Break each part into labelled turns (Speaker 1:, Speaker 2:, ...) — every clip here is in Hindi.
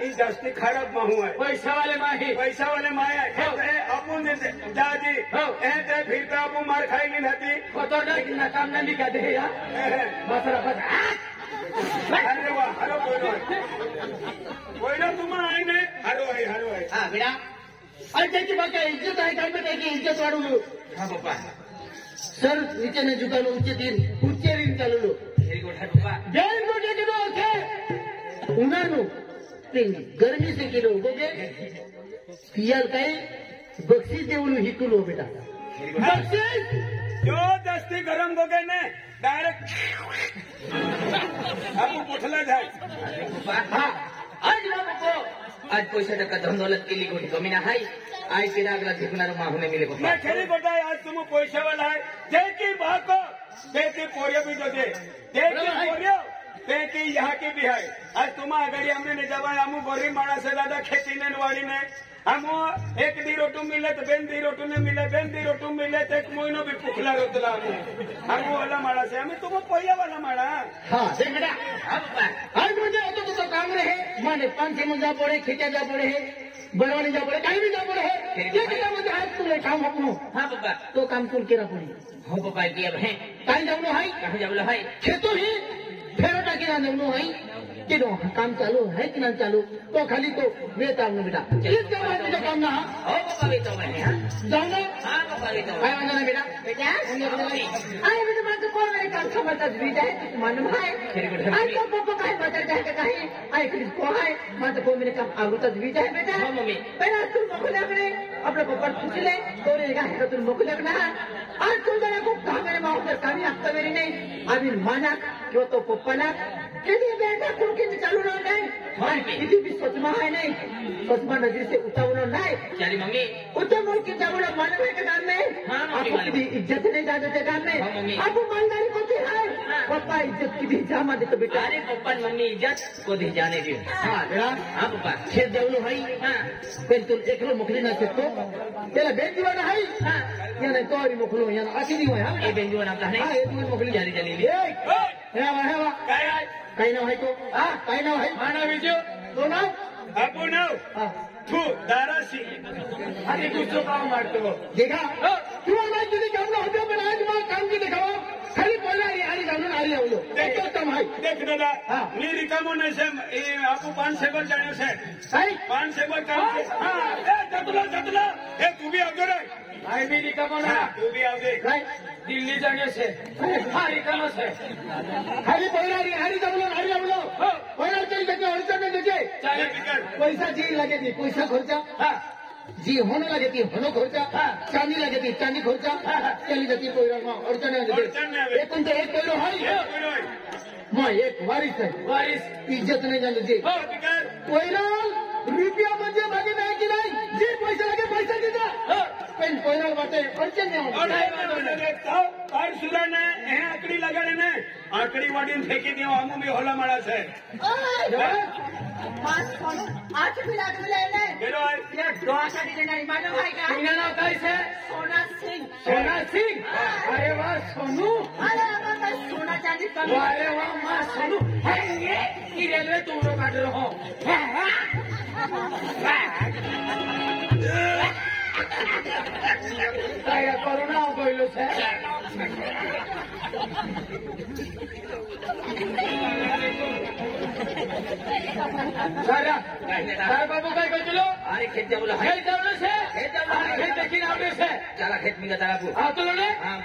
Speaker 1: ही जास्ती खराब माहू है
Speaker 2: पैसा वाले माही
Speaker 1: है अपन दादी ऐसे फिर तो अपन मार खाएगी नती
Speaker 2: खतरनाक नाकाम ना लिखा दे यार बसरा बस
Speaker 1: अरे वाह हरो कोई तुम आई नहीं हरो है
Speaker 2: हाँ बेटा अरे त्याची बाकी इज्जत आहे काय माहिती की इज्जत वाढवलो
Speaker 1: हाँ पापा
Speaker 2: सर नीचे ने झुकालो ऊंचे रीन चालवलो
Speaker 1: वेरी गुड है पापा
Speaker 2: वेरी गुड है किलो ओके उन्हानो ते गरमी से किलो ओके पियाल काय बक्षीस देवलो हिकुलो बेटा बक्षीस
Speaker 1: जो दस्ती गरम हो गए ने डायरेक्ट अब उठला जाए
Speaker 2: हाँ आज ना बको आज पैसा टका धन दौलत के लिए कोई कमी ना है आज के नागला ठिकाना माहुने मिले को
Speaker 1: मैं खेली कोटा आज तुम पैसा वाला है देखी बाको देखी पोरियो भी जो दे देखी पोरियो देखी यहाँ की भी है आज तुम अगर हमने नहीं जब हम गरीब माणस से दादा खेती ने वाड़ी ने हम एक दी रोटू मिले तो बेन दी रोटू ने मिले बेन दी रोटू मिले तो एक महीनो भी पुखला रोतला हम वाला माणस है हमें तुम पैया वाला माणा
Speaker 2: हाँ देख बेटा आज मुझे तो काम रहे माने 5 से मुझे पड़े खींचा जा पड़े है बनवाने जा पड़े कहीं भी जा पड़े है ये कितना मुझे आज तुमने काम अपनो हाँ पापा तो काम तुम केरा पड़ी हाँ पापा की अब है कहीं जाऊनो है कहीं जाऊनो है खेतो ही फेरोटा की ना जाऊनो है कि नो काम चालू है कि ना चालू तो खाली तो वेता हमने बेटा किस काम है तुझे काम ना हाँ पापा वेता है हाँ जाऊनो हाँ पापा वेता है वंदना बेटा बेटा अरे बेटा मैं तो कौन मेरे काम समझता बीज है मालूम है आज तो पापा कहीं बता जाए कहीं आई किस को है मैं तो मेरे काम आगुता बीज है बेटा हाँ मम्मी पहले तुम मुखले अपने अपने पापा पूछ ले तो रे का है तुम मुखले अपना आज तुम जरा को कहा मेरे माँ उधर कभी आपका मेरी नहीं अभी माना क्यों तो पप्पा ना किसी बेटा कुर्की चालू ना नहीं किसी भी सोचमा है नहीं सोचमा नजर से उतावलो नहीं चली मम्मी उत्तम मुल्क की चावल मानव है के काम में आपको की इज्जत नहीं जाने के काम में आपको मानदारी होती है पप्पा इज्जत की भी जामा दे तो बेटा अरे पप्पा मम्मी इज्जत को दी जाने दी हाँ बेटा हाँ पप्पा खेत देवलो भाई हाँ फिर तुम एकलो मुखली ना सकतो तेरा बेन दीवाना है हाँ यानी तो और मुखलो यानी आसी नहीं हुआ ये बेन दीवाना का है हाँ ये तुम मुखली जारी चली ली है वाह काही नाव आहे तो हा काही नाव आहे माना विजय तो नाव
Speaker 1: आपू नाव तू दारासी
Speaker 2: अरे दूसरो काम मारतो देखा तुम्हाला माहिती नाही काम होतं पण आज मला काम की दिखावा खाली बोला आणि जाणून आली आवलो देखो तुम है
Speaker 1: देख दादा मी रिकामो नहीं से आपू 5 सेबर जाने से
Speaker 2: काय
Speaker 1: 5 सेबर काम हां जतला ए तू भी आवजो रे
Speaker 2: आई भी रिकामो ना
Speaker 1: तू भी आवजे
Speaker 2: काय दिल्ली जाने से हाँ रिकामो से खाली बोला हरी जावलो बोला चल देखे अडचण देखे पैसा जी लगे थी पैसा खर्चा हाँ जी होने लगे थी होनो खर्चा चांदी लगे थी चांदी खर्चा चली जाती कोयरा अडचण एक कोणते एक कोयरो है मैं एक वारिस है वारिस इज्जत नहीं जाने जी कोयरा रुपया म्हणजे मागे नाही की नाही जी पैसा लगे पैसा देता पण कोयरा वाटे अडचण नहीं
Speaker 1: और सुरा ने है आकड़ी लगाड़े ने आकड़ी वाड़ी फेंकी दियो हम भी होला मारा से
Speaker 3: आज भी लाग ले
Speaker 1: केरो है
Speaker 3: ये डोआ का दी नहीं मालूम है क्या
Speaker 2: इना नाव काय से सोना सिंह अरे वाह सोनू
Speaker 3: अरे हमारा सोना चांदी कम
Speaker 2: अरे वाह मां सोनू है ये रेलवे तुम लोग काट रहे हो काय कोरोना हो गइलो से सारा बाबू काय कहलो अरे खेत जावलो है खेत देखी आवले से चला खेत में तारा को आ तो ने हां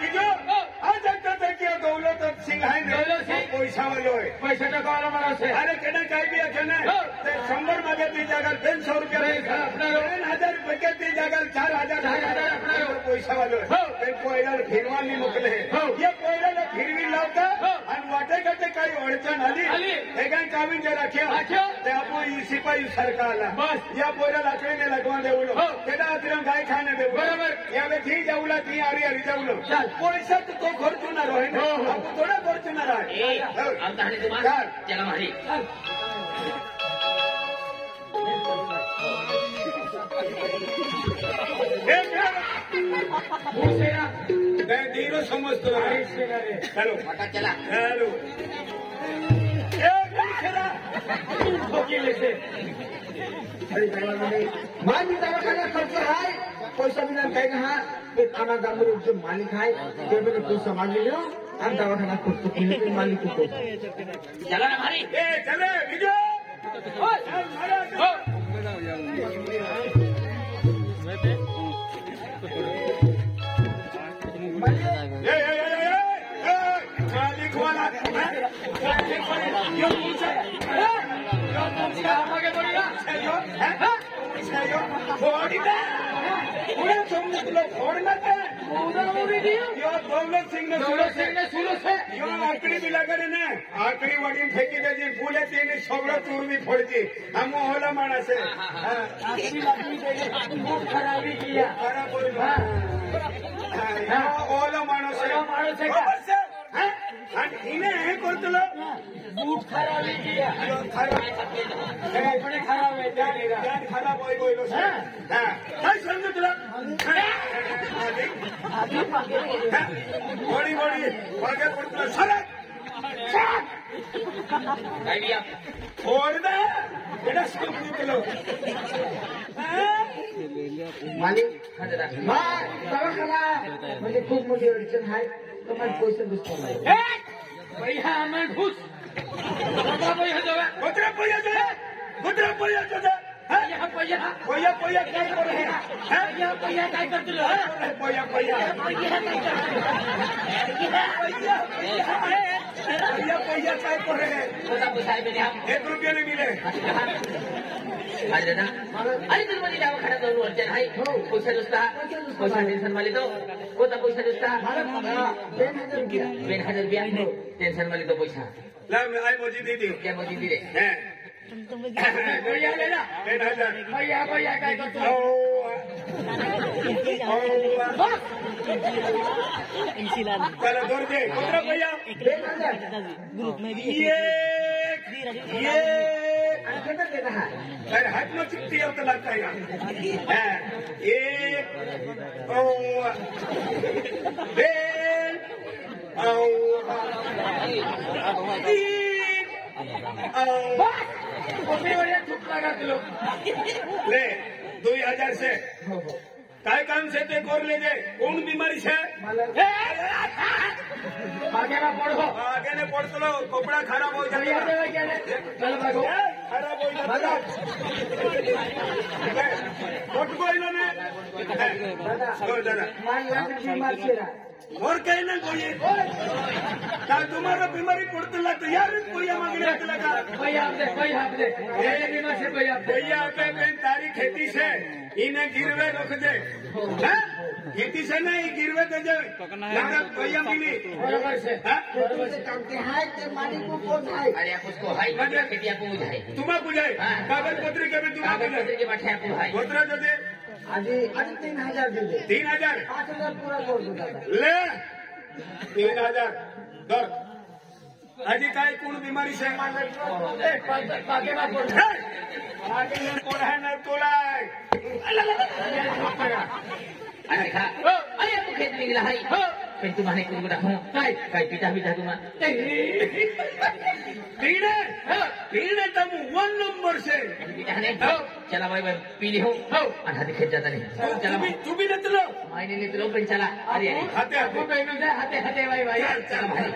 Speaker 1: बिजो आज तक देखियो दौलत सिंह है दौलत सिंह पैसा वालो है
Speaker 2: पैसा टका वाला मारा से
Speaker 1: अरे केना काय भी है ने 100 मागे दी जगह 300 रुपया अपना 3000 रुपया के दी जगह 4000 अपना पैसा वालो है फिर कोयला फिरवा नहीं मोकले ये कोयला फिरवी लावता आणि वाटे करते काही अडचण आली हे काय कामी जे राख्यो ते आपण ई सिपाही सरकारला बस या पोरा लाकडीने लगवा देवलो केडा तिरंग गाय खाने देव बरोबर या वे थी जाऊला ती आरी जाऊलो पैसा तो खर्चुनार है ना आपण थोडा खर्चुनार आहे
Speaker 2: हम कहानी तुम्हारा चला मारी
Speaker 1: मैं धीरो समझतो चलो
Speaker 2: चला
Speaker 1: चलो
Speaker 2: वकील से अरे मान भी दवाखाना खर्च है पैसा भी नाही काय ना आम्हा गामर जो मालिक आहे ते पण पैसा मागले आणि दवाखाना खर्च केले मालिक होतो
Speaker 1: चला ना भाई चले विजय मालिक वाला आकडी बी लागले ना आकडी वडील फेकी त्याची फुले तिने सगळं चूरवी फोडची हा मोहला माणस ओला माणूस आणि हिने हे करतलो बूट खराब खराब होई बोलो काय समजू तुला गोडी गोडी मागे पडतो सरक एवढा समजू तुला
Speaker 2: मालिक दवाखाना म्हणजे खूप मोठी अडचण आहे तर मला पैसे दिसतो नाही
Speaker 1: पैसा आम्हाला खुश कुत्रा पैसा पोया काय करतो पैसा काय करे 1 रुपयाने मिले
Speaker 4: अरे तुम्ही दवाखान्यात जाऊन अडचण आहे पैसा दुसरा पैसा टेन्शन माले तो कोणता पैसा दुसरा 2,000 रुपया टेन्शन माले तो पैसा
Speaker 1: ला मैं आई मोजी दीदी
Speaker 4: क्या मोदी दे
Speaker 1: हैं
Speaker 2: भैया ले ना
Speaker 1: 10,000
Speaker 2: भैया काय करतो
Speaker 1: चला जोर दे कुत्रा भैया ये अरे हाथ में चिपटी अब तो लगता है एक ले 2,000 से काय काम से ते कोर ले जाए कौन बीमारी से आगे ने पड़तो कपड़ा खराब हो जाए खराब हो जाता और कहीं ना कोई तुम्हारा बीमारी पड़ते लगता यार कोई मांगने लगा भैया पे तारी खेती से इन्हें गिरवे रख दे खेती से नहीं गिरवे दे जाए भैया मिली
Speaker 4: अरे आप उसको हाई खेती आपको बुझाए
Speaker 1: तुम्हें बुझाए कागज पत्री के भी तुम्हें गोत्रा जो दे
Speaker 2: आधी 3,000 दिले
Speaker 1: 3,000
Speaker 2: 5,000 पूरा कर दो
Speaker 1: ले 3,000 दर आधी काय कोण बीमारी से आगे में कोण है ना तोला
Speaker 4: अरे खा अरे आपको खेत में गिरा है फिर तुम्हारे कुछ बड़ा हूँ काय पिता तुम्हारा
Speaker 1: पीने तुम 1 नंबर से
Speaker 4: चला भाई भाई पीली हूँ हाथी खेत जाता नहीं चला
Speaker 1: तू भी लेते लो
Speaker 4: मायने लेते लो फिर चला अरे
Speaker 1: हाथे
Speaker 2: हाते भाई भाई
Speaker 4: चला भाई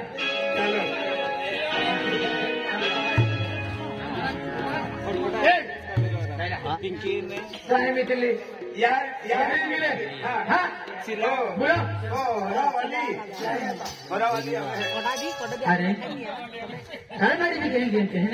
Speaker 2: काय मिळते
Speaker 1: यार मिले हाँ
Speaker 4: अरे हर बारी में कहीं गिनते हैं